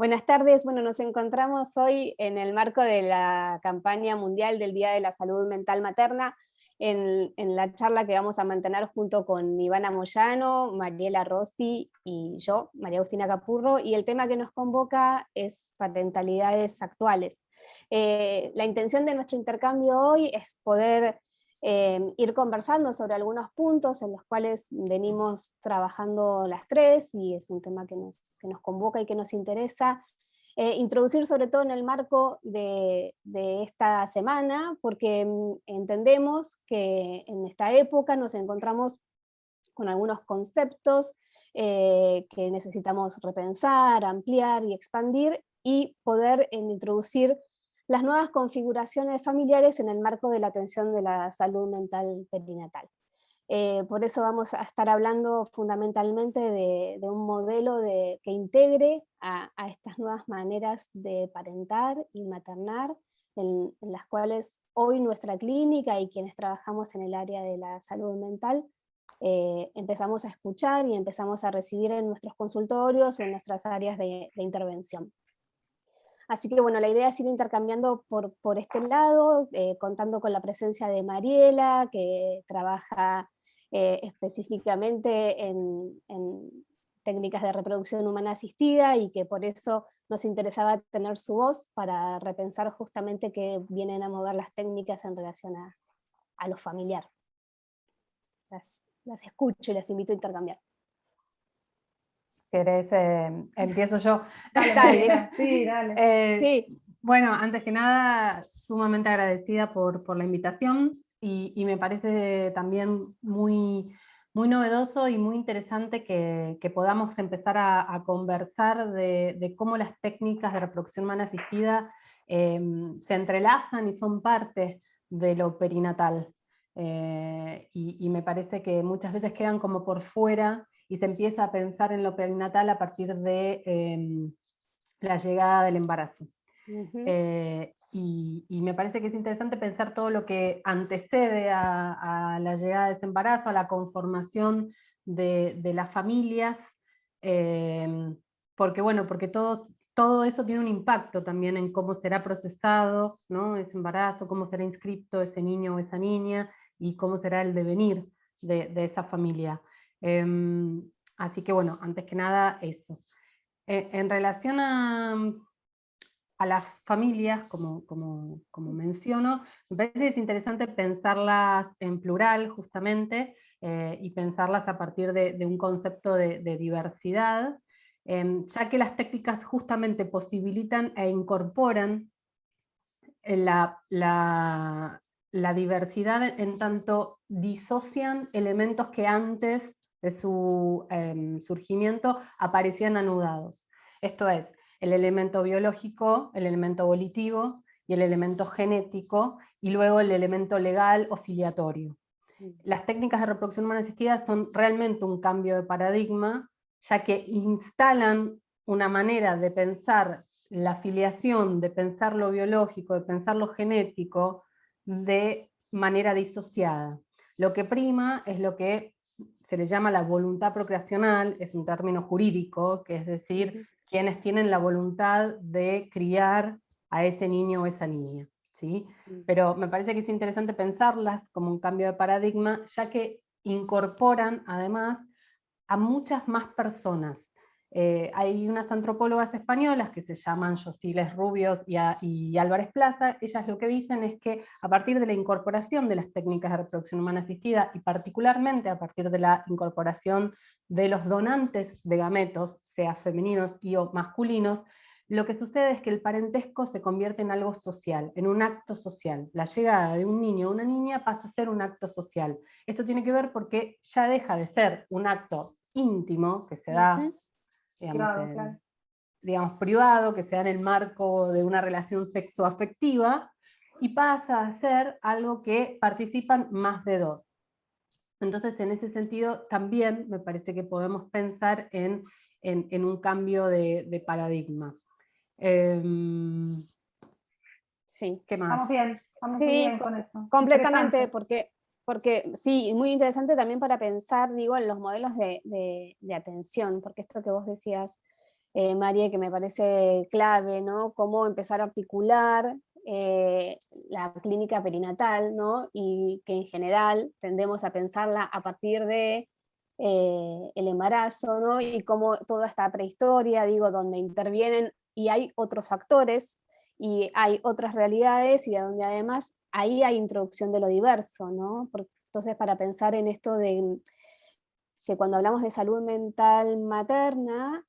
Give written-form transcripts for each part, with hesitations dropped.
Buenas tardes. Bueno, nos encontramos hoy en el marco de la campaña mundial del Día de la Salud Mental Materna, en la charla que vamos a mantener junto con Ivana Moyano, Mariela Rossi y yo, María Agustina Capurro, y el tema que nos convoca es parentalidades actuales. La intención de nuestro intercambio hoy es poder ir conversando sobre algunos puntos en los cuales venimos trabajando las tres, y es un tema que nos convoca y que nos interesa. Introducir sobre todo en el marco de esta semana, porque entendemos que en esta época nos encontramos con algunos conceptos que necesitamos repensar, ampliar y expandir, y poder introducir las nuevas configuraciones familiares en el marco de la atención de la salud mental perinatal. Por eso vamos a estar hablando fundamentalmente de un modelo que integre a estas nuevas maneras de parentar y maternar, en las cuales hoy nuestra clínica y quienes trabajamos en el área de la salud mental empezamos a escuchar y empezamos a recibir en nuestros consultorios o en nuestras áreas de intervención. Así que bueno, la idea es ir intercambiando por este lado, contando con la presencia de Mariela, que trabaja específicamente en técnicas de reproducción humana asistida, y que por eso nos interesaba tener su voz para repensar justamente qué vienen a mover las técnicas en relación a lo familiar. Las escucho y las invito a intercambiar. ¿Querés? Empiezo yo. Dale. Sí, dale. Sí. Bueno, antes que nada, sumamente agradecida por la invitación, y me parece también muy novedoso y muy interesante que podamos empezar a conversar de cómo las técnicas de reproducción humana asistida se entrelazan y son parte de lo perinatal. Y me parece que muchas veces quedan como por fuera, y se empieza a pensar en lo perinatal a partir de la llegada del embarazo. Y me parece que es interesante pensar todo lo que antecede a la llegada de ese embarazo, a la conformación de las familias, porque todo eso tiene un impacto también en cómo será procesado, ¿no?, ese embarazo, cómo será inscripto ese niño o esa niña, y cómo será el devenir de esa familia. Así que bueno, antes que nada eso. En relación a las familias, como menciono, me parece que es interesante pensarlas en plural, justamente, y pensarlas a partir de un concepto de diversidad, ya que las técnicas justamente posibilitan e incorporan la diversidad, en tanto disocian elementos que antes de su surgimiento aparecían anudados. Esto es, el elemento biológico, el elemento volitivo y el elemento genético, y luego el elemento legal o filiatorio. Las técnicas de reproducción humana asistida son realmente un cambio de paradigma, ya que instalan una manera de pensar la filiación, de pensar lo biológico, de pensar lo genético, de manera disociada. Lo que prima es lo que se le llama la voluntad procreacional, es un término jurídico, que es decir, quienes tienen la voluntad de criar a ese niño o esa niña, ¿sí? Pero me parece que es interesante pensarlas como un cambio de paradigma, ya que incorporan además a muchas más personas. Hay unas antropólogas españolas que se llaman Yosiles Rubios y Álvarez Plaza. Ellas lo que dicen es que a partir de la incorporación de las técnicas de reproducción humana asistida, y particularmente a partir de la incorporación de los donantes de gametos, sea femeninos y o masculinos, lo que sucede es que el parentesco se convierte en algo social, en un acto social. La llegada de un niño o una niña pasa a ser un acto social. Esto tiene que ver porque ya deja de ser un acto íntimo que se da, digamos, privado, que se da en el marco de una relación sexoafectiva, y pasa a ser algo que participan más de dos. Entonces, en ese sentido, también me parece que podemos pensar en un cambio de paradigma. Sí. ¿Qué más? Vamos muy bien con esto. Completamente, porque sí, muy interesante también para pensar, digo, en los modelos de atención, porque esto que vos decías, María, que me parece clave, ¿no? Cómo empezar a articular la clínica perinatal, ¿no? Y que en general tendemos a pensarla a partir de el embarazo, ¿no? Y cómo toda esta prehistoria, digo, donde intervienen y hay otros actores y hay otras realidades y donde además ahí hay introducción de lo diverso, ¿no? Entonces, para pensar en esto de que cuando hablamos de salud mental materna,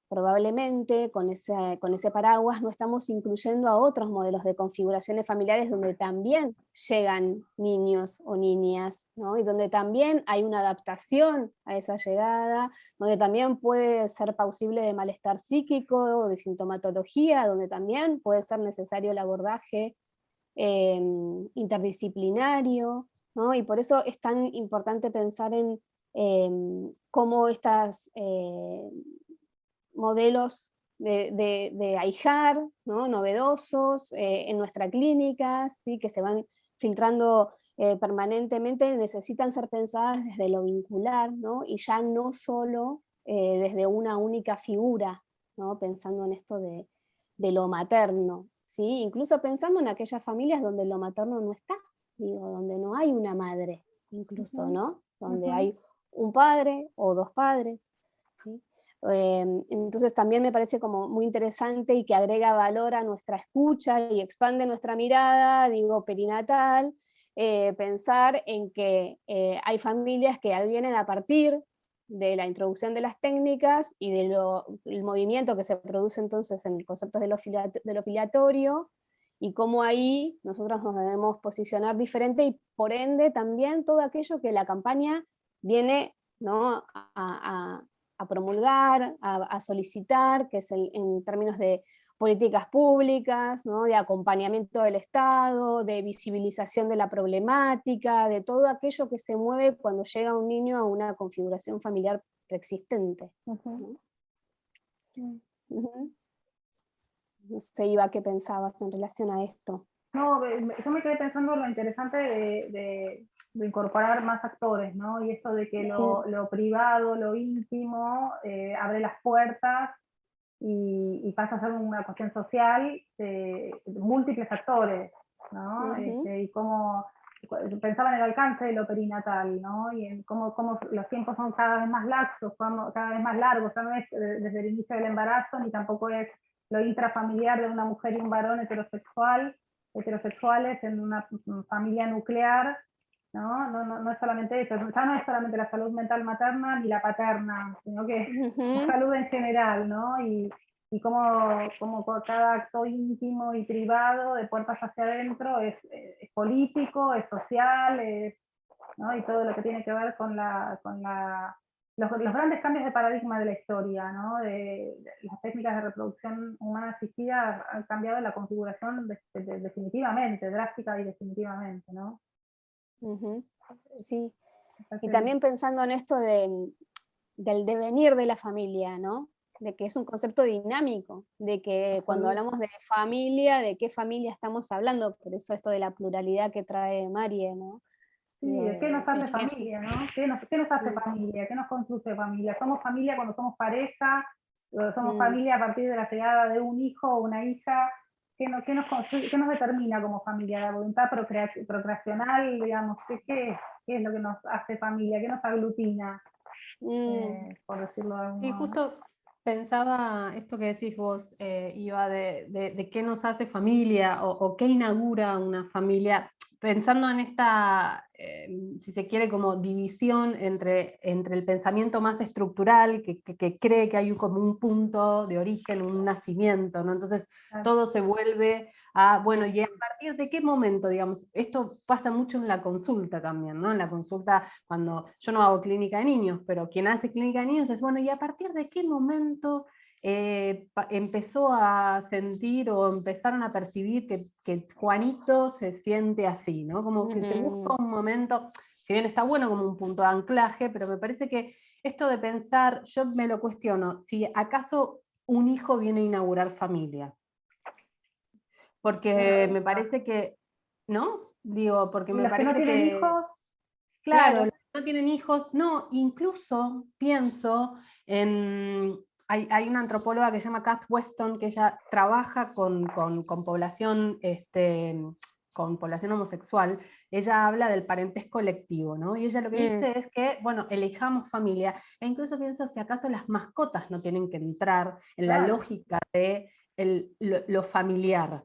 probablemente con ese paraguas no estamos incluyendo a otros modelos de configuraciones familiares donde también llegan niños o niñas, ¿no? Y donde también hay una adaptación a esa llegada, donde también puede ser plausible de malestar psíquico o de sintomatología, donde también puede ser necesario el abordaje interdisciplinario, ¿no? Y por eso es tan importante pensar en cómo estos modelos de ahijar, ¿no? Novedosos en nuestra clínica, ¿sí? Que se van filtrando permanentemente, necesitan ser pensadas desde lo vincular, ¿no? Y ya no solo desde una única figura, ¿no? Pensando en esto de lo materno, ¿sí? Incluso pensando en aquellas familias donde lo materno no está, digo, donde no hay una madre, incluso, ¿no? Donde hay un padre o dos padres, ¿sí? Entonces también me parece como muy interesante y que agrega valor a nuestra escucha y expande nuestra mirada, digo, perinatal, pensar en que hay familias que advienen a partir de la introducción de las técnicas y del movimiento que se produce entonces en el concepto de lo filiatorio, y cómo ahí nosotros nos debemos posicionar diferente y por ende también todo aquello que la campaña viene, ¿no? a promulgar, a solicitar, que es en términos de políticas públicas, ¿no? De acompañamiento del Estado, de visibilización de la problemática, de todo aquello que se mueve cuando llega un niño a una configuración familiar preexistente. ¿No? No sé, Iva, ¿qué pensabas en relación a esto? No, yo me quedé pensando lo interesante de incorporar más actores, ¿no? Y esto de que lo privado, lo íntimo, abre las puertas y pasa a ser una cuestión social de múltiples actores, ¿no? Y cómo pensaba en el alcance de lo perinatal, ¿no? Y en cómo los tiempos son cada vez más laxos, cada vez más largos, no es desde el inicio del embarazo, ni tampoco es lo intrafamiliar de una mujer y un varón heterosexuales en una familia nuclear, ¿no? No es solamente eso, ya no es solamente la salud mental materna ni la paterna, sino que la salud en general, ¿no? Y como cada acto íntimo y privado de puertas hacia adentro es político, es social, ¿no? Y todo lo que tiene que ver con los grandes cambios de paradigma de la historia, ¿no? De las técnicas de reproducción humana asistida han cambiado la configuración definitivamente, drástica y definitivamente, ¿no? Sí, y también pensando en esto del devenir de la familia, ¿no? De que es un concepto dinámico, de que cuando hablamos de familia, ¿de qué familia estamos hablando? Por eso esto de la pluralidad que trae Marie, ¿no? Sí, ¿de qué nos hace familia, no? ¿Qué nos hace familia? ¿Qué nos construye familia? ¿Somos familia cuando somos pareja? ¿Somos familia a partir de la llegada de un hijo o una hija? ¿Qué nos determina como familia? ¿La voluntad procreacional, digamos? ¿Qué es lo que nos hace familia? ¿Qué nos aglutina? Por decirlo de algún Sí, modo. justo pensaba esto que decís vos, Iva, de qué nos hace familia o qué inaugura una familia, pensando en esta, si se quiere, como división entre el pensamiento más estructural, que cree que hay como un punto de origen, un nacimiento, ¿no? Entonces todo se vuelve a, bueno, ¿y a partir de qué momento, digamos? Esto pasa mucho en la consulta también, ¿no? En la consulta, cuando yo no hago clínica de niños, pero quien hace clínica de niños es, bueno, ¿y a partir de qué momento empezó a sentir o empezaron a percibir que Juanito se siente así, ¿no? Como que se busca un momento, que bien está bueno como un punto de anclaje, pero me parece que esto de pensar, yo me lo cuestiono, si acaso un hijo viene a inaugurar familia. Porque me parece que, ¿no? Digo, porque me parece que no tienen hijos, claro, los que no tienen hijos, no, incluso pienso en hay una antropóloga que se llama Kath Weston, que ella trabaja con población, con población homosexual. Ella habla del parentesco colectivo, ¿no? Y ella lo que dice es que, bueno, elijamos familia, e incluso pienso si acaso las mascotas no tienen que entrar en la lógica de lo familiar.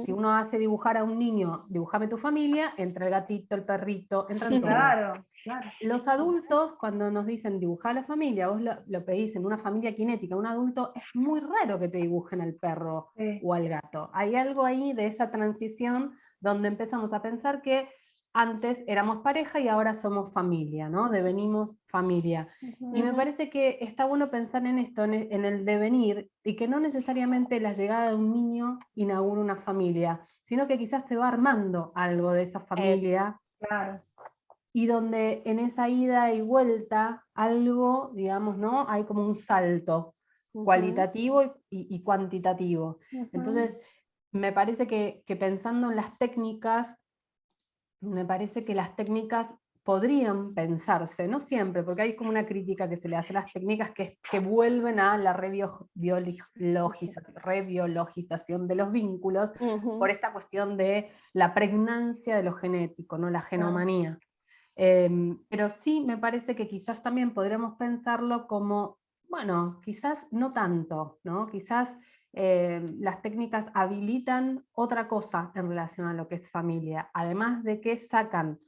Si uno hace dibujar a un niño, dibujame tu familia, entra el gatito, el perrito, entran todos. Claro. Los adultos, cuando nos dicen dibujar a la familia, vos lo pedís en una familia cinética, un adulto, es muy raro que te dibujen al perro o al gato. Hay algo ahí de esa transición donde empezamos a pensar que antes éramos pareja y ahora somos familia, ¿no? Devenimos familia. Y me parece que está bueno pensar en esto, en el devenir, y que no necesariamente la llegada de un niño inaugura una familia, sino que quizás se va armando algo de esa familia. Claro. Y donde en esa ida y vuelta, algo, digamos, ¿no? Hay como un salto cualitativo y cuantitativo. Entonces, me parece que pensando en las técnicas, me parece que las técnicas podrían pensarse, no siempre, porque hay como una crítica que se le hace a las técnicas que vuelven a la rebiologización de los vínculos, por esta cuestión de la pregnancia de lo genético, ¿no? La genomanía. Pero sí me parece que quizás también podremos pensarlo como, bueno, quizás no tanto, ¿no? Quizás las técnicas habilitan otra cosa en relación a lo que es familia, además de que sacan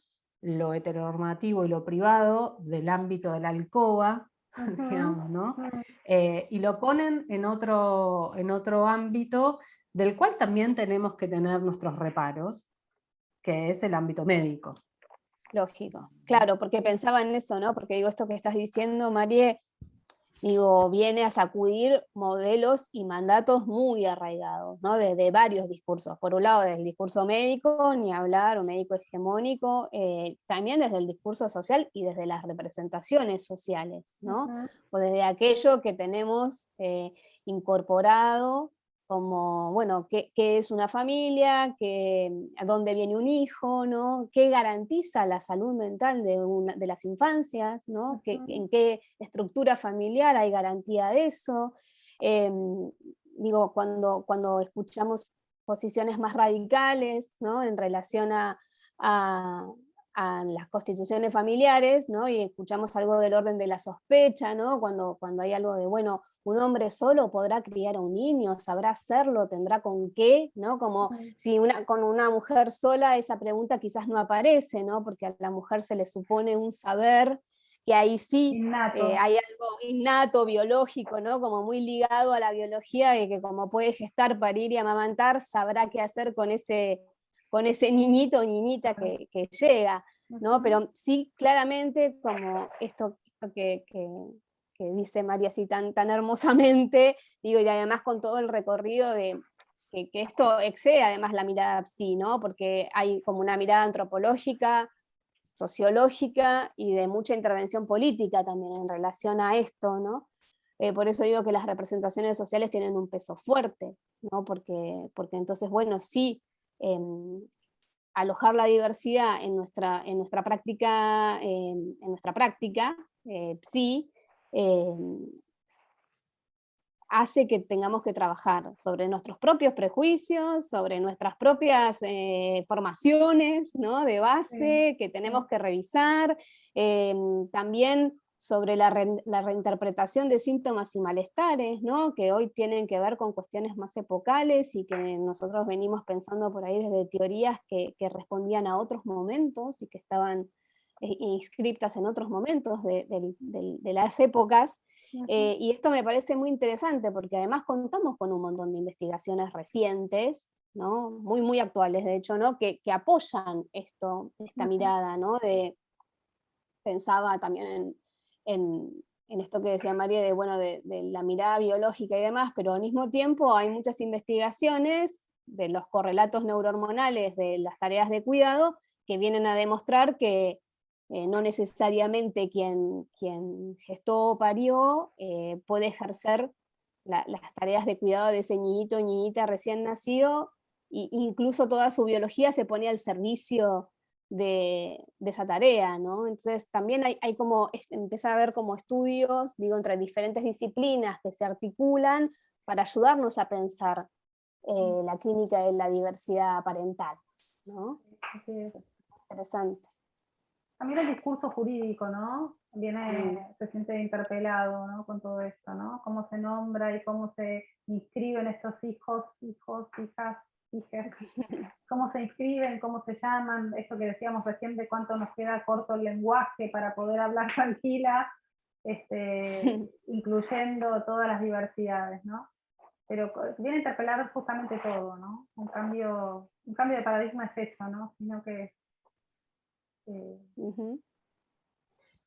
lo heteronormativo y lo privado del ámbito de la alcoba, digamos, ¿no? Y lo ponen en otro ámbito del cual también tenemos que tener nuestros reparos, que es el ámbito médico. Lógico, claro, porque pensaba en eso, ¿no? Porque digo, esto que estás diciendo, Marie, digo, viene a sacudir modelos y mandatos muy arraigados, ¿no? De varios discursos. Por un lado, desde el discurso médico, ni hablar, o médico hegemónico, también desde el discurso social y desde las representaciones sociales, ¿no? O desde aquello que tenemos incorporado como, bueno, ¿qué es una familia? ¿A dónde viene un hijo? ¿No? ¿Qué garantiza la salud mental de las infancias? ¿No? ¿En qué estructura familiar hay garantía de eso? Digo, cuando escuchamos posiciones más radicales, ¿no? En relación a las constituciones familiares, ¿no? Y escuchamos algo del orden de la sospecha, ¿no? Cuando hay algo de, bueno, un hombre solo podrá criar a un niño, sabrá hacerlo, tendrá con qué, ¿no? Como si con una mujer sola esa pregunta quizás no aparece, ¿no? Porque a la mujer se le supone un saber que ahí sí hay algo innato, biológico, ¿no? Como muy ligado a la biología, de que como puede gestar, parir y amamantar, sabrá qué hacer con ese niñito o niñita que llega, ¿no? Pero sí, claramente, como esto que dice María así tan hermosamente, digo, y además con todo el recorrido de que esto excede además la mirada psi, ¿no? Porque hay como una mirada antropológica, sociológica y de mucha intervención política también en relación a esto, ¿no? Por eso digo que las representaciones sociales tienen un peso fuerte, ¿no? Porque entonces, bueno, sí, alojar la diversidad en nuestra práctica, psi, hace que tengamos que trabajar sobre nuestros propios prejuicios, sobre nuestras propias formaciones, ¿no? De base que tenemos que revisar, también sobre la reinterpretación de síntomas y malestares, ¿no? Que hoy tienen que ver con cuestiones más epocales y que nosotros venimos pensando por ahí desde teorías que respondían a otros momentos y que estaban inscriptas en otros momentos de las épocas. Y esto me parece muy interesante porque además contamos con un montón de investigaciones recientes, ¿no? Muy actuales, de hecho, ¿no? que apoyan esta mirada, ¿no? Pensaba también en esto que decía María, de la mirada biológica y demás, pero al mismo tiempo hay muchas investigaciones de los correlatos neurohormonales de las tareas de cuidado que vienen a demostrar que no necesariamente quien gestó o parió puede ejercer las tareas de cuidado de ese niñito o niñita recién nacido, e incluso toda su biología se pone al servicio de esa tarea, ¿no? Entonces también hay como, empieza a haber como estudios, digo, entre diferentes disciplinas que se articulan para ayudarnos a pensar la clínica de la diversidad parental, ¿no? Así es. Interesante. También el discurso jurídico, ¿no? Se siente interpelado, ¿no? Con todo esto, ¿no? Cómo se nombra y cómo se inscriben estos hijos, hijas, cómo se inscriben, cómo se llaman, esto que decíamos recién de cuánto nos queda corto el lenguaje para poder hablar tranquila, incluyendo todas las diversidades, ¿no? Pero viene a interpelar justamente todo, ¿no? Un cambio de paradigma es eso, ¿no? Sino que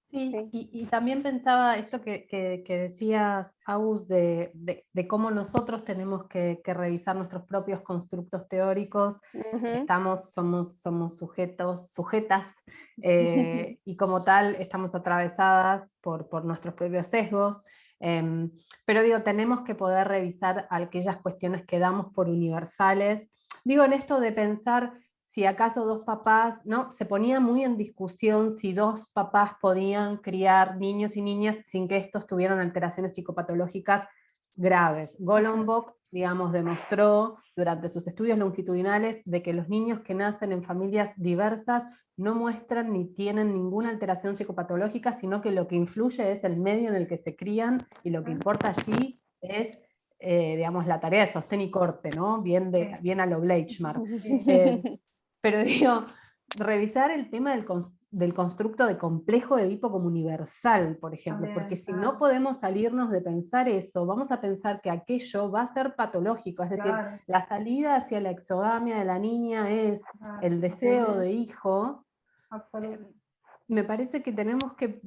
Sí, Sí. y también pensaba esto que decías, Agus, de cómo nosotros tenemos que revisar nuestros propios constructos teóricos. Somos sujetos, sujetas, y como tal estamos atravesadas por nuestros propios sesgos. Pero digo, tenemos que poder revisar aquellas cuestiones que damos por universales. Digo, en esto de pensar si acaso dos papás, ¿no? Se ponía muy en discusión si dos papás podían criar niños y niñas sin que estos tuvieran alteraciones psicopatológicas graves. Golombok, digamos, demostró durante sus estudios longitudinales de que los niños que nacen en familias diversas no muestran ni tienen ninguna alteración psicopatológica, sino que lo que influye es el medio en el que se crían, y lo que importa allí es digamos, la tarea de sostén y corte, ¿no? Bien a lo Bleichmar. Pero digo, revisar el tema del constructo de complejo de Edipo como universal, por ejemplo, porque si no podemos salirnos de pensar eso, vamos a pensar que aquello va a ser patológico, es decir, la salida hacia la exogamia de la niña es el deseo de hijo. Me parece que tenemos que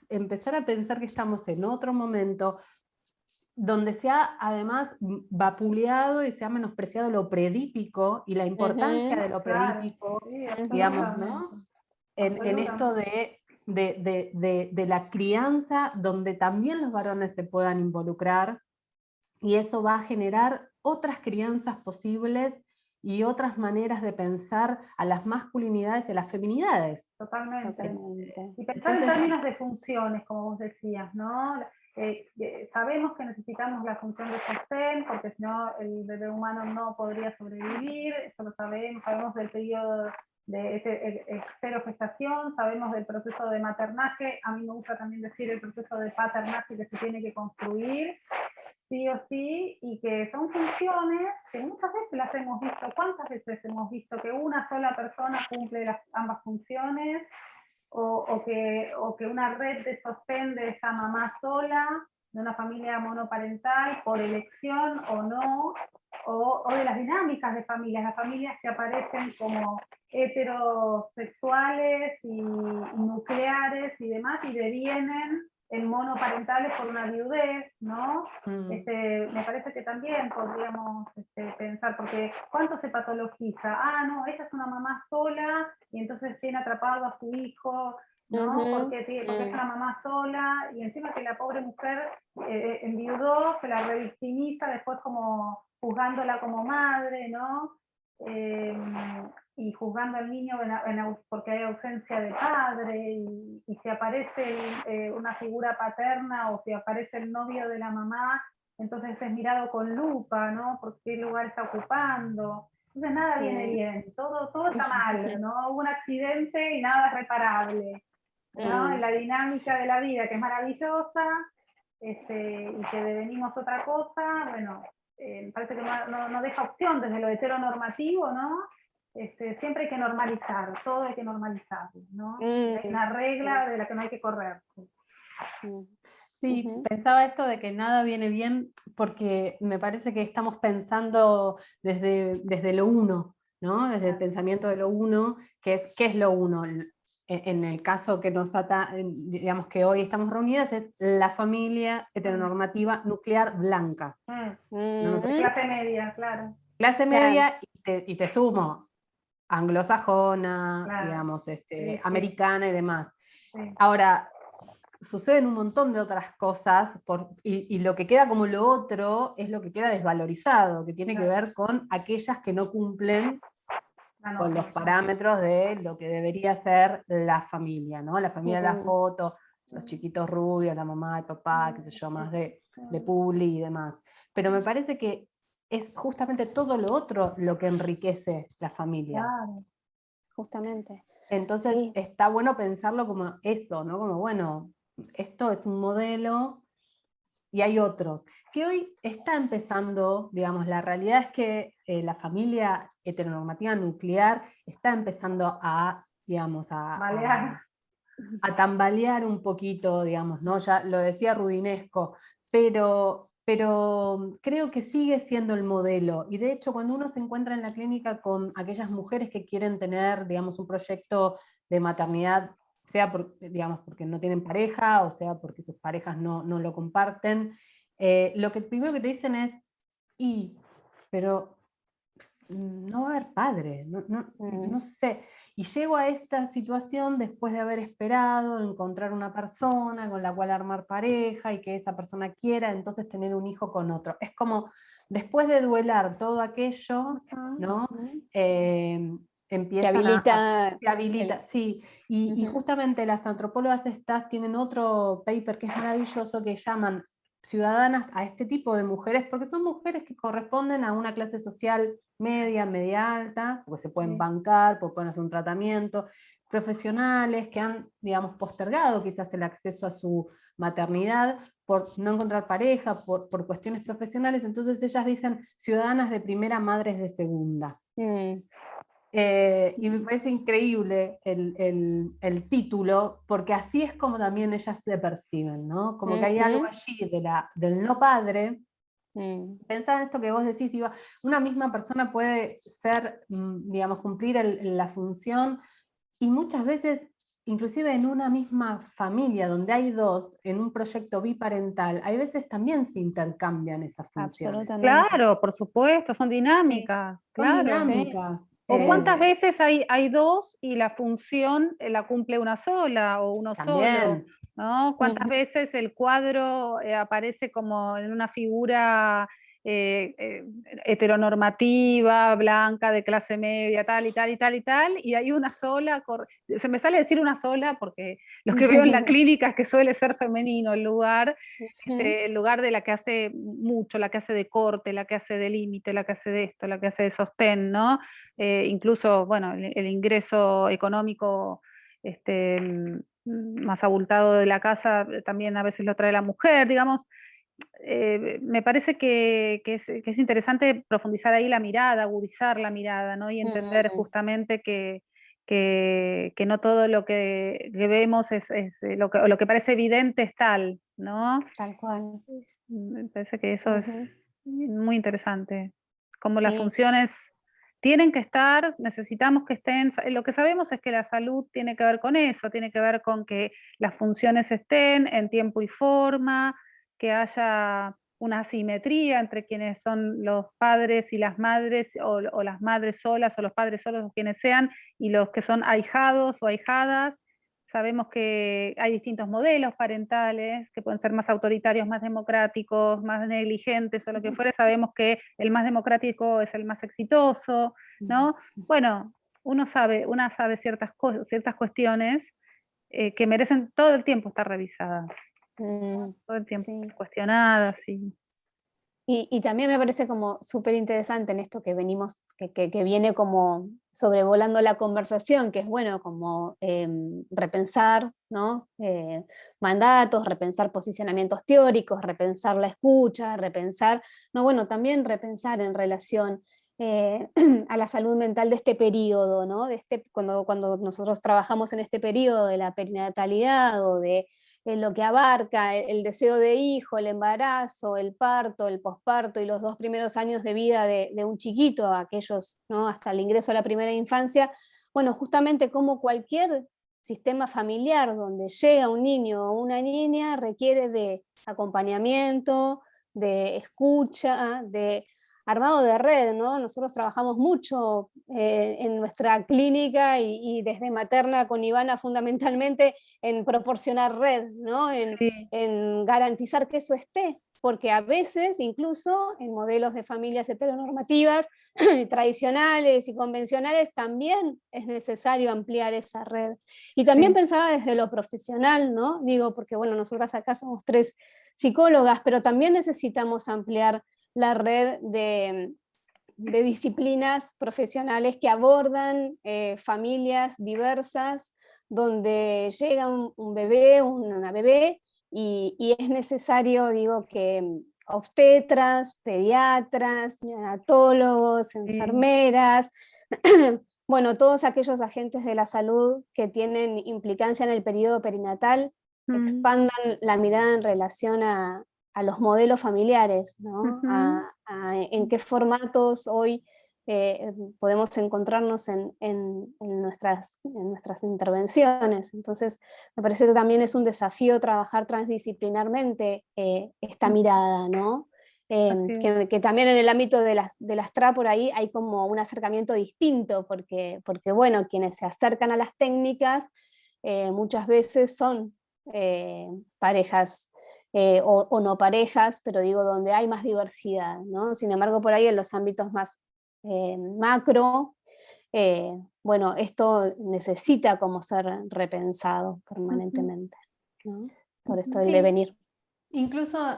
empezar a pensar que estamos en otro momento, donde se ha además vapuleado y se ha menospreciado lo predípico y la importancia de lo predípico, digamos, ¿no? En esto de la crianza, donde también los varones se puedan involucrar, y eso va a generar otras crianzas posibles y otras maneras de pensar a las masculinidades y a las feminidades. Totalmente. Y pensar en términos de funciones, como vos decías, ¿no? Sabemos que necesitamos la función de sostén, porque si no el bebé humano no podría sobrevivir, eso lo sabemos del periodo de exterogestación, sabemos del proceso de maternaje, a mí me gusta también decir el proceso de paternaje que se tiene que construir, sí o sí, y que son funciones que muchas veces las hemos visto. ¿Cuántas veces hemos visto que una sola persona cumple ambas funciones? O que una red de sostén de esa mamá sola, de una familia monoparental, por elección o no, o de las dinámicas de familias, las familias que aparecen como heterosexuales y nucleares y demás, y devienen en monoparentales por una viudez, ¿no? Me parece que también podríamos pensar, porque ¿cuánto se patologiza? Ah, no, ella es una mamá sola y entonces tiene atrapado a su hijo, ¿no? Porque es una mamá sola, y encima que la pobre mujer enviudó, se la revictimiza después como juzgándola como madre, ¿no? Y juzgando al niño porque hay ausencia de padre, y si aparece una figura paterna o si aparece el novio de la mamá, entonces es mirado con lupa, ¿no? Por qué lugar está ocupando. Entonces nada viene bien, todo está mal, ¿no? Hubo un accidente y nada es reparable, ¿no? En la dinámica de la vida, que es maravillosa, y que devenimos otra cosa, bueno, me parece que no deja opción desde lo heteronormativo, ¿no? Siempre hay que normalizar, todo hay que normalizarlo, ¿no? Hay una regla de la que no hay que correr. Sí, pensaba esto de que nada viene bien, porque me parece que estamos pensando desde lo uno, ¿no? Desde el pensamiento de lo uno, que es ¿qué es lo uno? En el caso que nos digamos que hoy estamos reunidas, es la familia heteronormativa nuclear blanca. Clase media, claro. Clase media, y te sumo, anglosajona, claro, digamos, sí. americana y demás. Sí. Ahora, suceden un montón de otras cosas, y lo que queda como lo otro es lo que queda desvalorizado, que tiene que ver con aquellas que no cumplen con los parámetros de lo que debería ser la familia, ¿no? La familia de la foto, los chiquitos rubios, la mamá, el papá, qué sé yo, más de publi y demás. Pero me parece que es justamente todo lo otro lo que enriquece la familia. Claro, justamente. Entonces Sí. está bueno pensarlo como eso, ¿no? Como, bueno, esto es un modelo y hay otros. Que hoy está empezando, digamos, la realidad es que la familia heteronormativa nuclear está empezando a, digamos, a tambalear un poquito, digamos, ¿no? Ya lo decía Rudinesco, pero creo que sigue siendo el modelo. Y de hecho, cuando uno se encuentra en la clínica con aquellas mujeres que quieren tener, digamos, un proyecto de maternidad, sea digamos, porque no tienen pareja, o sea porque sus parejas no lo comparten, lo que primero que te dicen es, pero no va a haber padre, no sé. Y llego a esta situación después de haber esperado encontrar una persona con la cual armar pareja y que esa persona quiera entonces tener un hijo con otro. Es como, después de duelar todo aquello, ¿no? Empiezan se habilita, sí. Y justamente las antropólogas estas tienen otro paper que es maravilloso que llaman ciudadanas a este tipo de mujeres, porque son mujeres que corresponden a una clase social media alta, porque se pueden bancar, porque pueden hacer un tratamiento, profesionales que han, digamos, postergado quizás el acceso a su maternidad por no encontrar pareja, por cuestiones profesionales, entonces ellas dicen ciudadanas de primera, madres de segunda. Y me parece increíble el título, porque así es como también ellas se perciben, ¿no? Como que hay algo allí del no padre. Pensá en esto que vos decís, Iva, una misma persona puede ser, digamos, cumplir la función, y muchas veces, inclusive en una misma familia, donde hay dos, en un proyecto biparental, hay veces también se intercambian esas funciones. Absolutamente. Claro, por supuesto, son dinámicas, Son claro. dinámicas. O cuántas veces hay dos y la función la cumple una sola o uno solo, ¿no? Cuántas veces el cuadro aparece como en una figura heteronormativa, blanca, de clase media, tal y tal y tal y tal, y hay una sola, se me sale decir una sola porque lo que veo en la clínica es que suele ser femenino el lugar, el lugar de la que hace mucho, la que hace de corte, la que hace de límite, la que hace de esto, la que hace de sostén, ¿no? Incluso, bueno, el ingreso económico más abultado de la casa también a veces lo trae la mujer, digamos. Me parece que es interesante profundizar ahí la mirada, agudizar la mirada, ¿no? Y entender justamente que no todo lo que vemos es lo que parece evidente es tal, ¿no? Tal cual. Me parece que eso es muy interesante. Como Sí. las funciones tienen que estar, necesitamos que estén. Lo que sabemos es que la salud tiene que ver con eso, tiene que ver con que las funciones estén en tiempo y forma, que haya una asimetría entre quienes son los padres y las madres, o las madres solas, o los padres solos, o quienes sean, y los que son ahijados o ahijadas. Sabemos que hay distintos modelos parentales, que pueden ser más autoritarios, más democráticos, más negligentes o lo que fuere. Sabemos que el más democrático es el más exitoso, ¿no? Bueno, una sabe ciertas cuestiones que merecen todo el tiempo estar revisadas, todo el tiempo cuestionadas. Y también me parece como súper interesante en esto que venimos, que viene como sobrevolando la conversación, que es bueno como repensar, ¿no? Mandatos, repensar posicionamientos teóricos, repensar la escucha, repensar, no, bueno, también repensar en relación a la salud mental de este periodo, ¿no? Cuando nosotros trabajamos en este periodo de la perinatalidad o de lo que abarca el deseo de hijo, el embarazo, el parto, el posparto y los 2 primeros años de vida de un chiquito, aquellos, ¿no? Hasta el ingreso a la primera infancia, bueno, justamente como cualquier sistema familiar donde llega un niño o una niña requiere de acompañamiento, de escucha, de armado de red, ¿no? Nosotros trabajamos mucho en nuestra clínica y desde Materna con Ivana fundamentalmente en proporcionar red, ¿no? En garantizar que eso esté, porque a veces incluso en modelos de familias heteronormativas tradicionales y convencionales también es necesario ampliar esa red. Y también pensaba desde lo profesional, ¿no? Digo, porque bueno, nosotras acá somos 3 psicólogas, pero también necesitamos ampliar la red de disciplinas profesionales que abordan familias diversas, donde llega un bebé, una bebé, y es necesario, digo, que obstetras, pediatras, neonatólogos, enfermeras, bueno, todos aquellos agentes de la salud que tienen implicancia en el periodo perinatal, expandan la mirada en relación a los modelos familiares, ¿no? En qué formatos hoy podemos encontrarnos en nuestras intervenciones. Entonces, me parece que también es un desafío trabajar transdisciplinarmente esta mirada, ¿no? Que también en el ámbito de las TRA por ahí hay como un acercamiento distinto, porque bueno, quienes se acercan a las técnicas muchas veces son parejas o no parejas, pero digo donde hay más diversidad, ¿no? Sin embargo, por ahí en los ámbitos más macro, bueno, esto necesita como ser repensado permanentemente, ¿no? Por esto del devenir. Incluso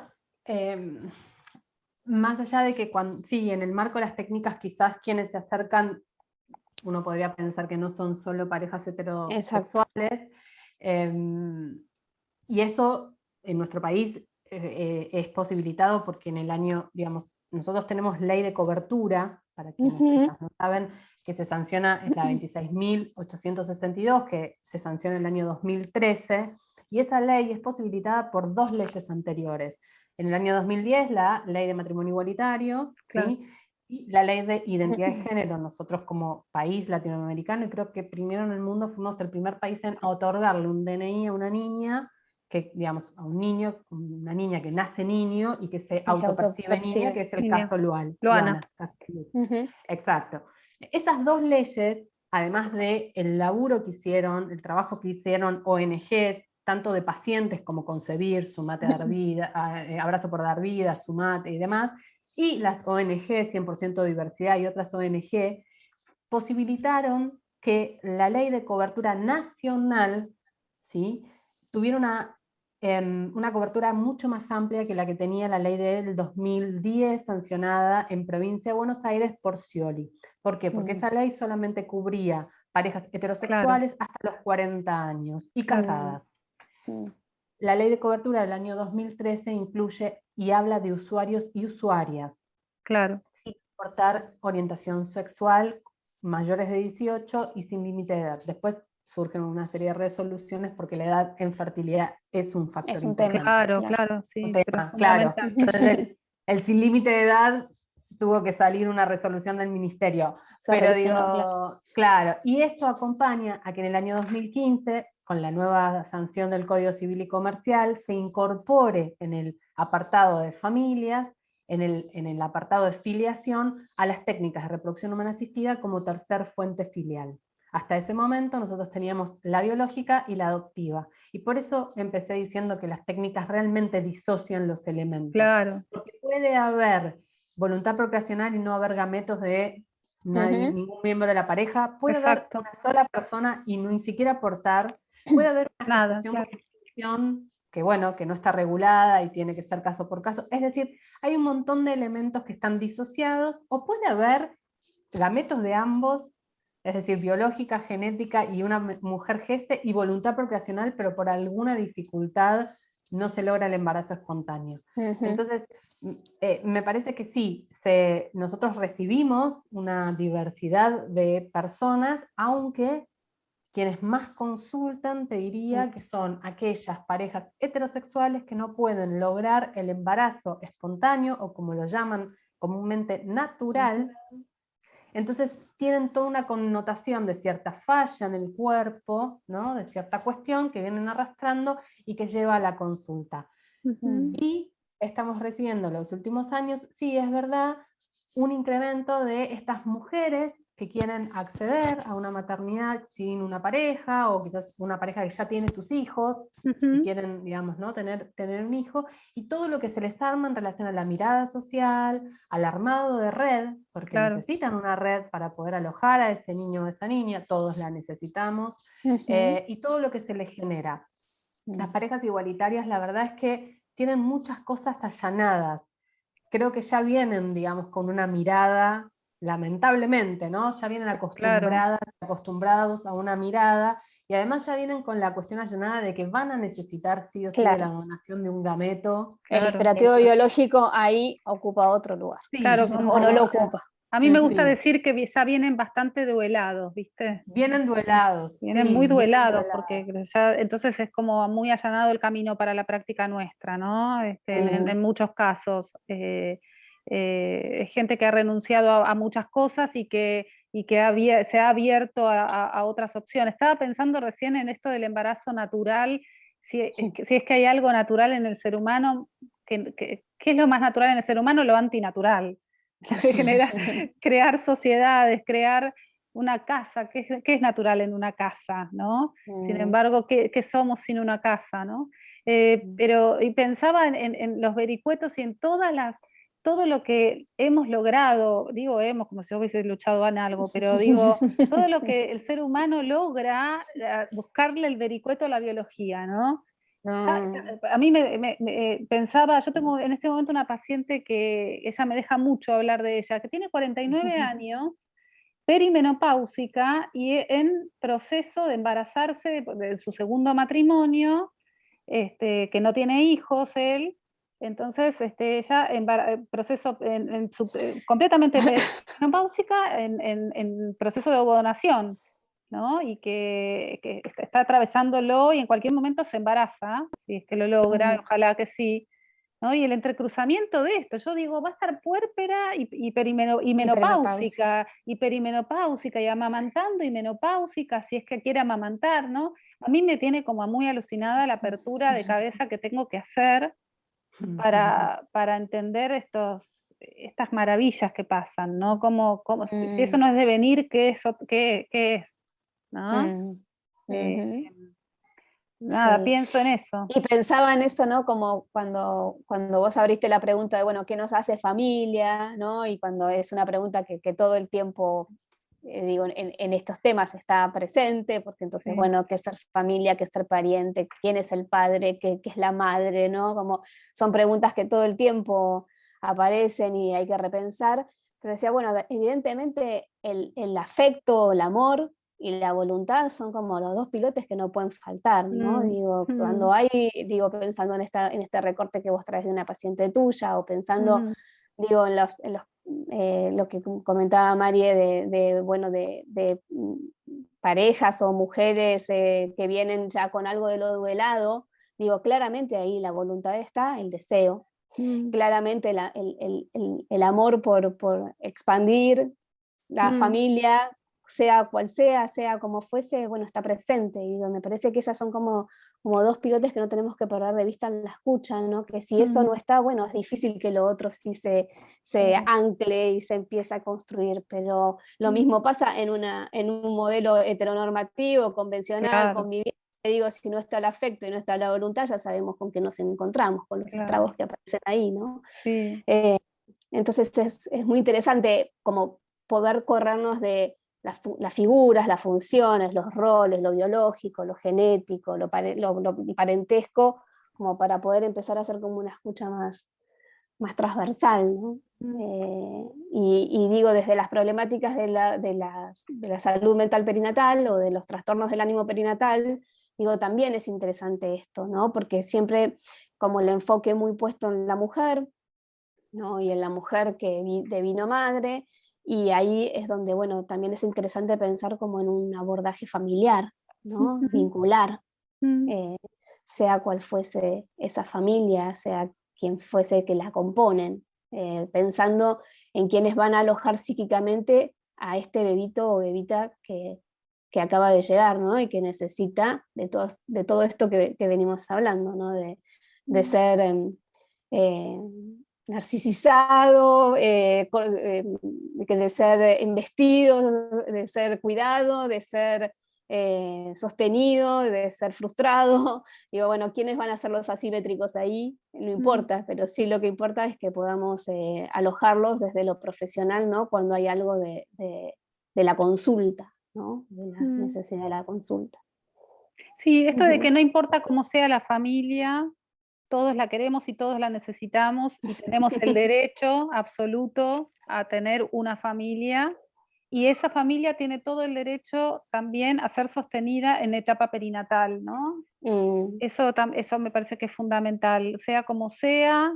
más allá de que sí, en el marco de las técnicas quizás quienes se acercan, uno podría pensar que no son solo parejas heterosexuales, y eso en nuestro país es posibilitado porque en el año, digamos, nosotros tenemos ley de cobertura, para quienes quizás no saben, que se sanciona, es la 26.862, que se sanciona en el año 2013, y esa ley es posibilitada por 2 leyes anteriores. En el año 2010, la ley de matrimonio igualitario, claro, ¿sí? Y la ley de identidad de género. Nosotros como país latinoamericano, y creo que primero en el mundo fuimos el primer país en otorgarle un DNI a una niña, que, digamos, a un niño, una niña que nace niño y que se autopercibe niña, que es el caso Luana. Exacto. Esas 2 leyes, además del laburo que hicieron, el trabajo que hicieron ONGs, tanto de pacientes como Concebir, Sumate Dar Vida, Abrazo por Dar Vida, Sumate y demás, y las ONG, 100% Diversidad y otras ONG, posibilitaron que la ley de cobertura nacional, ¿sí?, tuviera una cobertura mucho más amplia que la que tenía la ley del 2010 sancionada en Provincia de Buenos Aires por Scioli. ¿Por qué? Porque esa ley solamente cubría parejas heterosexuales hasta los 40 años y casadas. La ley de cobertura del año 2013 incluye y habla de usuarios y usuarias. Claro. Sin importar orientación sexual, mayores de 18 y sin límite de edad. Después surgen una serie de resoluciones porque la edad en fertilidad es un factor importante. Claro, sí. Un tema, claro. Entonces, el sin límite de edad tuvo que salir una resolución del ministerio. Pero digo, claro, y esto acompaña a que en el año 2015, con la nueva sanción del Código Civil y Comercial, se incorpore en el apartado de familias, en el apartado de filiación, a las técnicas de reproducción humana asistida como tercer fuente filial. Hasta ese momento nosotros teníamos la biológica y la adoptiva. Y por eso empecé diciendo que las técnicas realmente disocian los elementos. Claro. Porque puede haber voluntad procreacional y no haber gametos de nadie, ningún miembro de la pareja. Puede haber una sola persona y ni siquiera aportar. Puede haber una gestación por gestación que, bueno, que no está regulada y tiene que ser caso por caso. Es decir, hay un montón de elementos que están disociados, o puede haber gametos de ambos, es decir, biológica, genética, y una mujer geste y voluntad procreacional, pero por alguna dificultad no se logra el embarazo espontáneo. Entonces, me parece que sí, nosotros recibimos una diversidad de personas, aunque quienes más consultan, te diría que son aquellas parejas heterosexuales que no pueden lograr el embarazo espontáneo, o como lo llaman comúnmente natural. Entonces tienen toda una connotación de cierta falla en el cuerpo, ¿no?, de cierta cuestión que vienen arrastrando y que lleva a la consulta. Y estamos recibiendo en los últimos años, sí, es verdad, un incremento de estas mujeres que quieren acceder a una maternidad sin una pareja, o quizás una pareja que ya tiene sus hijos, y quieren, digamos, ¿no? tener un hijo, y todo lo que se les arma en relación a la mirada social, al armado de red, porque necesitan una red para poder alojar a ese niño o esa niña, todos la necesitamos, y todo lo que se les genera. Las parejas igualitarias, la verdad es que tienen muchas cosas allanadas. Creo que ya vienen, digamos, con una mirada, lamentablemente, ¿no? Ya vienen acostumbrados a una mirada, y además ya vienen con la cuestión allanada de que van a necesitar sí o sí de la donación de un gameto. El imperativo biológico ahí ocupa otro lugar. Sí, Claro, o no lo ocupa. A mí me gusta decir que ya vienen bastante duelados, ¿viste? Vienen duelados. Vienen muy duelados, porque ya, entonces es como muy allanado el camino para la práctica nuestra, ¿no? En muchos casos. Es gente que ha renunciado a muchas cosas y que se ha abierto a otras opciones. Estaba pensando recién en esto del embarazo natural, si es que hay algo natural en el ser humano, ¿qué es lo más natural en el ser humano? Lo antinatural. Crear sociedades, crear una casa, ¿qué es natural en una casa, ¿no? Sin embargo, ¿qué somos sin una casa, ¿no? Y pensaba en los vericuetos y en todo lo que hemos logrado, digo hemos como si yo hubiese luchado en algo, pero digo, todo lo que el ser humano logra buscarle el vericueto a la biología, ¿no? A mí pensaba, yo tengo en este momento una paciente que ella me deja mucho hablar de ella, que tiene 49 años, perimenopáusica y en proceso de embarazarse de su segundo matrimonio, que no tiene hijos él, entonces ella en proceso completamente perimenopáusica en proceso de ovodonación, ¿no? Y que está atravesándolo y en cualquier momento se embaraza, si es que lo logra, ojalá que sí, ¿no? Y el entrecruzamiento de esto, yo digo, va a estar puérpera y menopáusica, y perimenopáusica, y amamantando y menopáusica, si es que quiere amamantar, ¿no? A mí me tiene como muy alucinada la apertura de cabeza que tengo que hacer para entender estas maravillas que pasan, ¿no? Si eso no es devenir, ¿qué es? ¿No? Nada, Sí. pienso en eso. Y pensaba en eso, ¿no? Como cuando vos abriste la pregunta de, bueno, ¿qué nos hace familia? ¿No? Y cuando es una pregunta que todo el tiempo, digo, en estos temas está presente, porque entonces, bueno, ¿qué es ser familia? ¿Qué es ser pariente? ¿Quién es el padre? ¿Qué es la madre? ¿No? Como son preguntas que todo el tiempo aparecen y hay que repensar. Pero decía, bueno, evidentemente el afecto, el amor y la voluntad son como los dos pilotes que no pueden faltar, ¿no? Digo, cuando digo, pensando en este recorte que vos traes de una paciente tuya, o pensando, digo, en lo que comentaba Marie de parejas o mujeres que vienen ya con algo de lo duelado, digo, claramente ahí la voluntad está, el deseo, claramente el amor por expandir la familia, sea cual sea como fuese, bueno, está presente, y me parece que esas son como dos pilotes que no tenemos que perder de vista en la escucha, ¿no? Que si eso no está, bueno, es difícil que lo otro sí se ancle y se empiece a construir, pero lo mismo pasa en un modelo heteronormativo, convencional, conviviente. Digo, si no está el afecto y no está la voluntad, ya sabemos con qué nos encontramos, con los estragos que aparecen ahí, ¿no? Sí. Entonces es muy interesante como poder corrernos de las figuras, las funciones, los roles, lo biológico, lo genético, lo parentesco, como para poder empezar a hacer como una escucha más transversal, ¿no? Y digo, desde las problemáticas de la salud mental perinatal o de los trastornos del ánimo perinatal, digo, también es interesante esto, ¿no? Porque siempre como el enfoque muy puesto en la mujer, ¿no? Y en la mujer de vino madre, y ahí es donde, bueno, también es interesante pensar como en un abordaje familiar, ¿no? Vincular, sea cual fuese esa familia, sea quien fuese que la componen, pensando en quienes van a alojar psíquicamente a este bebito o bebita que acaba de llegar, ¿no? Y que necesita de todo esto que venimos hablando, ¿no? De ser narcisizado, de ser investido, de ser cuidado, de ser sostenido, de ser frustrado. Digo, bueno, ¿quiénes van a ser los asimétricos ahí? No importa, pero sí lo que importa es que podamos alojarlos desde lo profesional, ¿no? Cuando hay algo de la consulta, ¿no? De la necesidad de la consulta. Sí, esto de que no importa cómo sea la familia, todos la queremos y todos la necesitamos y tenemos el derecho absoluto a tener una familia, y esa familia tiene todo el derecho también a ser sostenida en etapa perinatal, ¿no? Eso me parece que es fundamental. Sea como sea,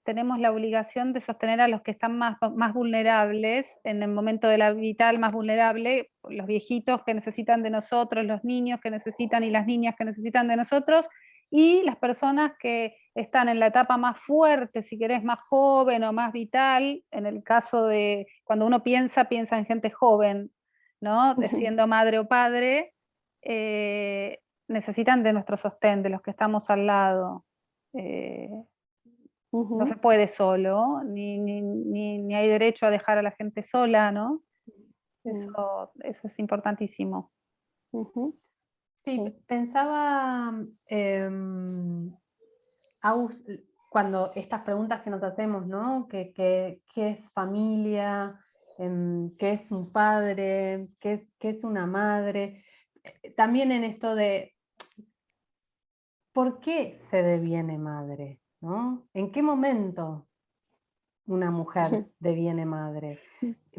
tenemos la obligación de sostener a los que están más vulnerables, en el momento de la vital más vulnerable, los viejitos que necesitan de nosotros, los niños que necesitan y las niñas que necesitan de nosotros, y las personas que están en la etapa más fuerte, si querés, más joven o más vital. En el caso de cuando uno piensa en gente joven, ¿no? Siendo madre o padre, necesitan de nuestro sostén, de los que estamos al lado. No se puede solo, ni hay derecho a dejar a la gente sola, ¿no? Eso es importantísimo. Sí, pensaba, Agus, cuando estas preguntas que nos hacemos, ¿no? ¿Qué es familia? ¿Qué es un padre? ¿Qué es una madre? También en esto de ¿por qué se deviene madre? ¿No? ¿En qué momento una mujer deviene madre?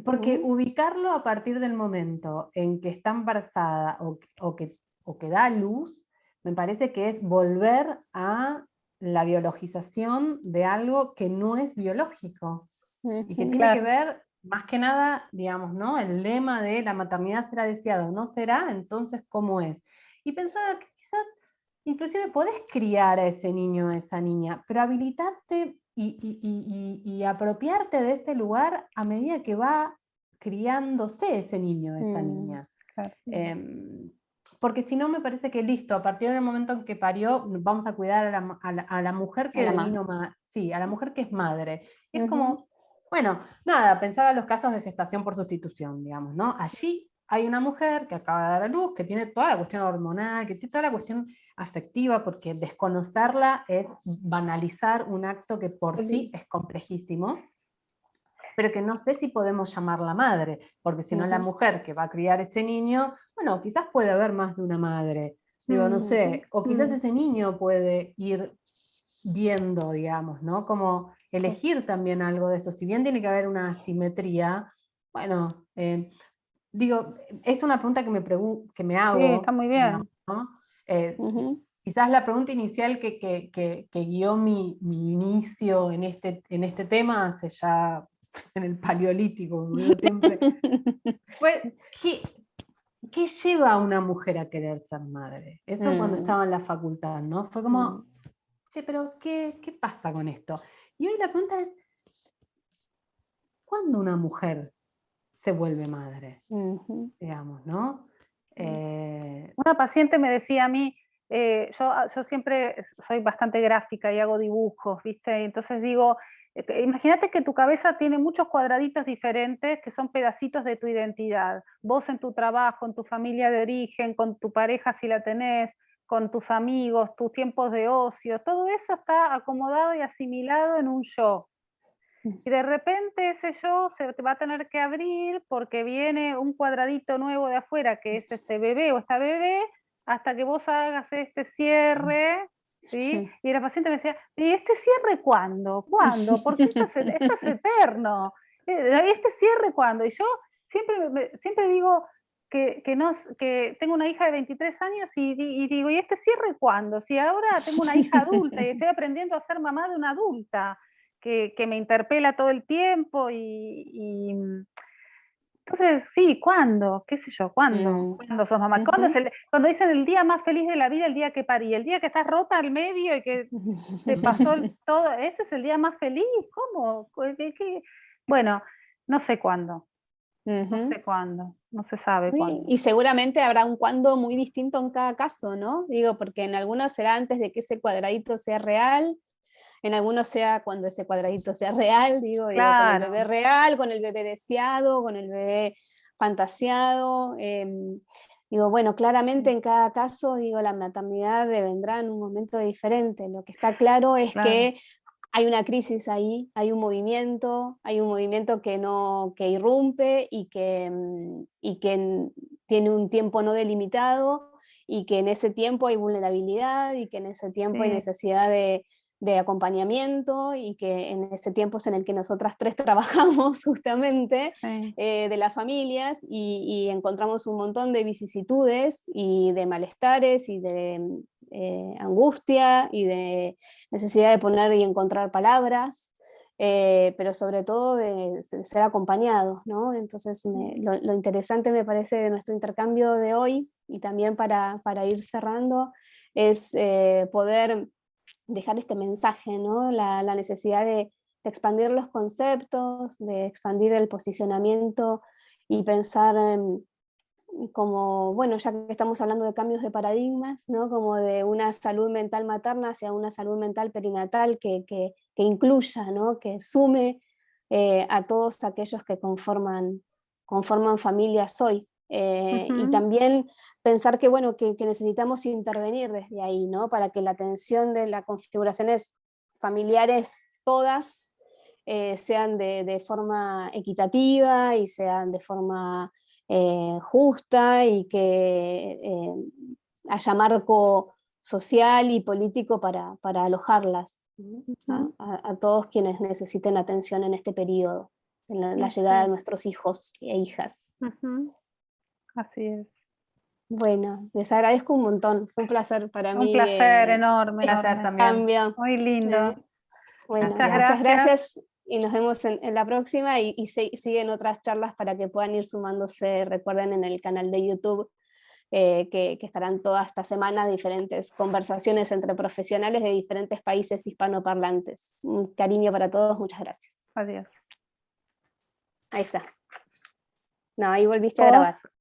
Porque ubicarlo a partir del momento en que está embarazada o que da a luz, me parece que es volver a la biologización de algo que no es biológico y que tiene que ver, más que nada, digamos, ¿no? El lema de la maternidad será deseada o no será, entonces, ¿cómo es? Y pensaba que quizás inclusive podés criar a ese niño o a esa niña, pero habilitarte y apropiarte de ese lugar a medida que va criándose ese niño o esa niña. Porque si no, me parece que listo, a partir del momento en que parió, vamos a cuidar a la mujer que devino sí, a la mujer que es madre. Y es como, bueno, nada, pensaba en los casos de gestación por sustitución, digamos, ¿no? Allí hay una mujer que acaba de dar a luz, que tiene toda la cuestión hormonal, que tiene toda la cuestión afectiva, porque desconocerla es banalizar un acto que por sí es complejísimo, pero que no sé si podemos llamarla madre, porque si no la mujer que va a criar ese niño, bueno, quizás puede haber más de una madre, digo, no sé, o quizás ese niño puede ir viendo, digamos, ¿no? Como elegir también algo de eso, si bien tiene que haber una asimetría, bueno, digo, es una pregunta que me hago. Sí, está muy bien. ¿No? Quizás la pregunta inicial que guió mi inicio en este tema hace ya en el Paleolítico, como digo siempre, fue ¿qué lleva a una mujer a querer ser madre? Eso cuando estaba en la facultad, ¿no? Fue como, che, pero ¿qué pasa con esto? Y hoy la pregunta es, ¿cuándo una mujer se vuelve madre? Digamos, ¿no? Una paciente me decía a mí, yo siempre soy bastante gráfica y hago dibujos, ¿viste? Y entonces digo, imagínate que tu cabeza tiene muchos cuadraditos diferentes que son pedacitos de tu identidad. Vos en tu trabajo, en tu familia de origen, con tu pareja si la tenés, con tus amigos, tus tiempos de ocio, todo eso está acomodado y asimilado en un yo. Y de repente ese yo se te va a tener que abrir porque viene un cuadradito nuevo de afuera, que es este bebé o esta bebé, hasta que vos hagas este cierre, ¿sí? Y la paciente me decía, ¿y este cierre cuándo? ¿Cuándo? Porque esto es eterno. ¿Este cierre cuándo? Y yo siempre digo que tengo una hija de 23 años y digo, ¿y este cierre cuándo? Si ahora tengo una hija adulta y estoy aprendiendo a ser mamá de una adulta. Que me interpela todo el tiempo y entonces, sí, ¿cuándo? ¿Qué sé yo? ¿Cuándo? ¿Cuándo sos mamá? Cuando dicen el día más feliz de la vida, el día que parí, el día que estás rota al medio y que te pasó todo, ese es el día más feliz, ¿cómo? Bueno, no sé cuándo. No sé cuándo, no se sabe cuándo. Y seguramente habrá un cuándo muy distinto en cada caso, ¿no? Digo, porque en algunos será antes de que ese cuadradito sea real, en algunos sea cuando ese cuadradito sea real, digo, con el Claro. bebé real, con el bebé deseado, con el bebé fantaseado. Digo, bueno, claramente en cada caso, digo, la maternidad vendrá en un momento diferente. Lo que está claro es Claro. que hay una crisis ahí, hay un movimiento que irrumpe y que tiene un tiempo no delimitado, y que en ese tiempo hay vulnerabilidad, y que en ese tiempo hay Sí. necesidad de acompañamiento, y que en ese tiempo es en el que nosotras tres trabajamos justamente, Sí. de las familias, y encontramos un montón de vicisitudes y de malestares y de angustia y de necesidad de poner y encontrar palabras, pero sobre todo de ser acompañados, ¿no? Entonces lo interesante me parece de nuestro intercambio de hoy, y también para ir cerrando, es poder dejar este mensaje, ¿no? La necesidad de expandir los conceptos, de expandir el posicionamiento, y pensar como, bueno, ya que estamos hablando de cambios de paradigmas, ¿no? Como de una salud mental materna hacia una salud mental perinatal que incluya, ¿no? Que sume a todos aquellos que conforman familias hoy. Y también pensar que, bueno, que necesitamos intervenir desde ahí, ¿no? Para que la atención de las configuraciones familiares todas sean de forma equitativa y sean de forma justa, y que haya marco social y político para alojarlas, ¿no? A todos quienes necesiten atención en este periodo, en la llegada de nuestros hijos e hijas. Así es. Bueno, les agradezco un montón, fue un placer para Un mí. placer enorme, Un placer enorme. también. Cambio. Muy lindo. Bueno, Muchas muchas gracias. gracias, y nos vemos en la próxima, y siguen otras charlas para que puedan ir sumándose, recuerden, en el canal de YouTube, que estarán toda esta semana diferentes conversaciones entre profesionales de diferentes países hispanoparlantes. Un cariño para todos, muchas gracias. Adiós. Ahí está. No, ahí volviste a ¿Vos? grabar.